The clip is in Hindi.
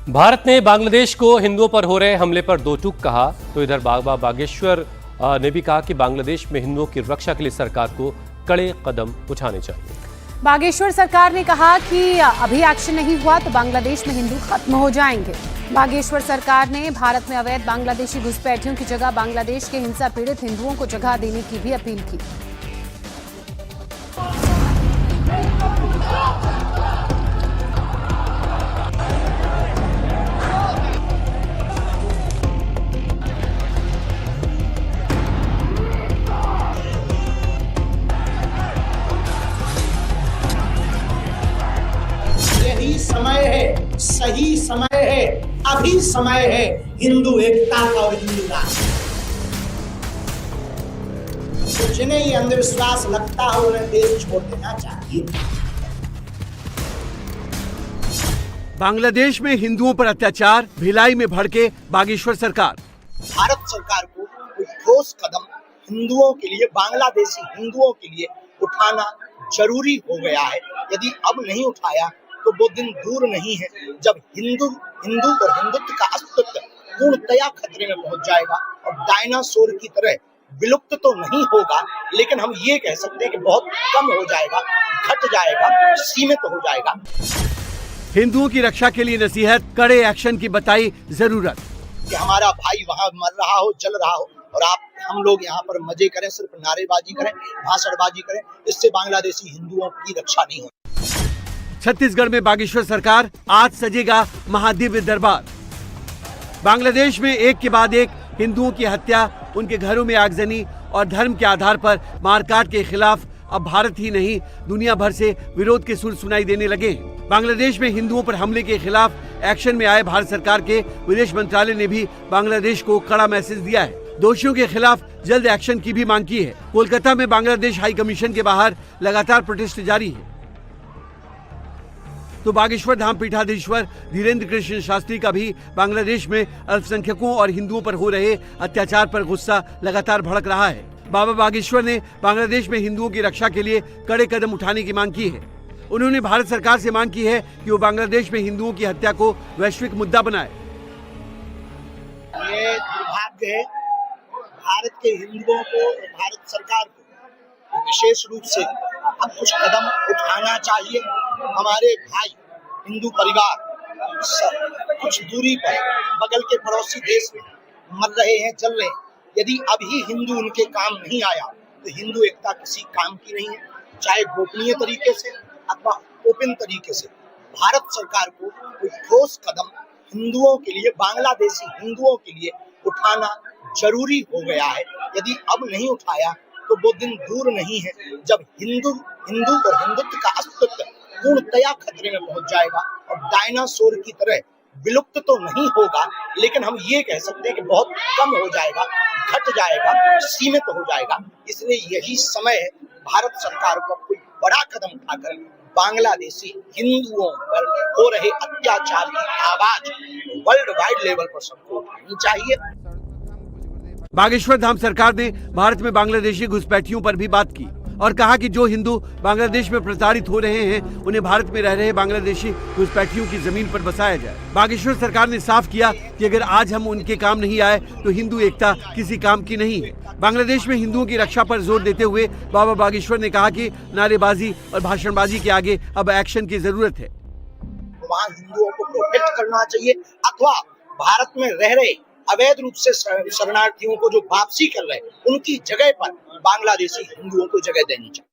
भारत ने बांग्लादेश को हिंदुओं पर हो रहे हमले पर दो टूक कहा, तो इधर बाबा बागेश्वर ने भी कहा कि बांग्लादेश में हिंदुओं की रक्षा के लिए सरकार को कड़े कदम उठाने चाहिए। बागेश्वर सरकार ने कहा कि अभी एक्शन नहीं हुआ तो बांग्लादेश में हिंदू खत्म हो जाएंगे। बागेश्वर सरकार ने भारत में अवैध बांग्लादेशी घुसपैठियों की जगह बांग्लादेश के हिंसा पीड़ित हिंदुओं को जगह देने की भी अपील की। सही समय है, अभी समय है हिंदू एकता का और हिंदू राष्ट्र। तो जिन्हें ये अंधविश्वास लगता हो उन्हें देश छोड़ देना चाहिए। बांग्लादेश में हिंदुओं पर अत्याचार, भिलाई में भड़के बागेश्वर सरकार। भारत सरकार को कोई ठोस कदम हिंदुओं के लिए, बांग्लादेशी हिंदुओं के लिए उठाना जरूरी हो गया है। यदि अब नहीं उठाया तो वो दिन दूर नहीं है जब हिंदू और हिंदुत्व का अस्तित्व पूर्णतया खतरे में पहुंच जाएगा और डायनासोर की तरह विलुप्त तो नहीं होगा, लेकिन हम ये कह सकते हैं कि बहुत कम हो जाएगा, घट जाएगा, सीमित हो जाएगा। हिंदुओं की रक्षा के लिए नसीहत, कड़े एक्शन की बताई जरूरत। कि हमारा भाई वहां मर रहा हो, जल रहा हो और हम लोग यहाँ पर मजे करें, सिर्फ नारेबाजी करें, भाषणबाजी करें, इससे बांग्लादेशी हिंदुओं की रक्षा नहीं होगी। छत्तीसगढ़ में बागेश्वर सरकार, आज सजेगा महादिव्य दरबार। बांग्लादेश में एक के बाद एक हिंदुओं की हत्या, उनके घरों में आगजनी और धर्म के आधार पर मारकाट के खिलाफ अब भारत ही नहीं दुनिया भर से विरोध के सुर सुनाई देने लगे हैं। बांग्लादेश में हिंदुओं पर हमले के खिलाफ एक्शन में आए भारत सरकार के विदेश मंत्रालय ने भी बांग्लादेश को कड़ा मैसेज दिया है। दोषियों के खिलाफ जल्द एक्शन की भी मांग की है। कोलकाता में बांग्लादेश हाई कमीशन के बाहर लगातार प्रोटेस्ट जारी है। तो बागेश्वर धाम पीठाधीश्वर धीरेन्द्र कृष्ण शास्त्री का भी बांग्लादेश में अल्पसंख्यकों और हिंदुओं पर हो रहे अत्याचार पर गुस्सा लगातार भड़क रहा है। बाबा बागेश्वर ने बांग्लादेश में हिंदुओं की रक्षा के लिए कड़े कदम उठाने की मांग की है। उन्होंने भारत सरकार से मांग की है कि वो बांग्लादेश में हिंदुओं की हत्या को वैश्विक मुद्दा बनाए। ये दुर्भाग्य है भारत के हिंदुओं को, भारत सरकार को विशेष रूप से अब कुछ कदम उठाना चाहिए। हमारे भाई हिंदू परिवार कुछ दूरी पर बगल के पड़ोसी देश में मर रहे हैं, जल रहे हैं। यदि अभी हिंदू उनके काम नहीं आया तो हिंदू एकता किसी काम की नहीं है, चाहे गोपनीय तरीके से अथवा ओपन तरीके से। भारत सरकार को कोई ठोस कदम हिंदुओं के लिए, बांग्लादेशी हिंदुओं के लिए उठाना जरूरी हो गया है। यदि अब नहीं उठाया तो वो दिन दूर नहीं है जब हिंदू और हिंदुत्व का अस्तित्व पूर्णतया खतरे में पहुंच जाएगा और डायनासोर की तरह विलुप्त तो नहीं होगा, लेकिन हम ये कह सकते हैं कि बहुत कम हो जाएगा, घट जाएगा, सीमित हो जाएगा। इसलिए यही समय है भारत सरकार को कोई बड़ा कदम उठाकर बांग्लादेशी हिंदुओं पर हो रहे अत्याचार की आवाज वर्ल्ड वाइड लेवल पर सबको उठानी चाहिए। बागेश्वर धाम सरकार ने भारत में बांग्लादेशी घुसपैठियों पर भी बात की और कहा कि जो हिंदू बांग्लादेश में प्रताड़ित हो रहे हैं उन्हें भारत में रह रहे बांग्लादेशी घुसपैठियों की जमीन पर बसाया जाए। बागेश्वर सरकार ने साफ किया कि अगर आज हम उनके काम नहीं आए तो हिंदू एकता किसी काम की नहीं है। बांग्लादेश में हिंदुओं की रक्षा पर जोर देते हुए बाबा बागेश्वर ने कहा कि नारेबाजी और भाषणबाजी के आगे अब एक्शन की जरूरत है। वहाँ हिंदुओं को प्रोटेक्ट करना चाहिए अथवा भारत में रह रहे अवैध रूप से शरणार्थियों को जो वापसी कर रहे हैं उनकी जगह पर बांग्लादेशी हिंदुओं को जगह देनी चाहिए।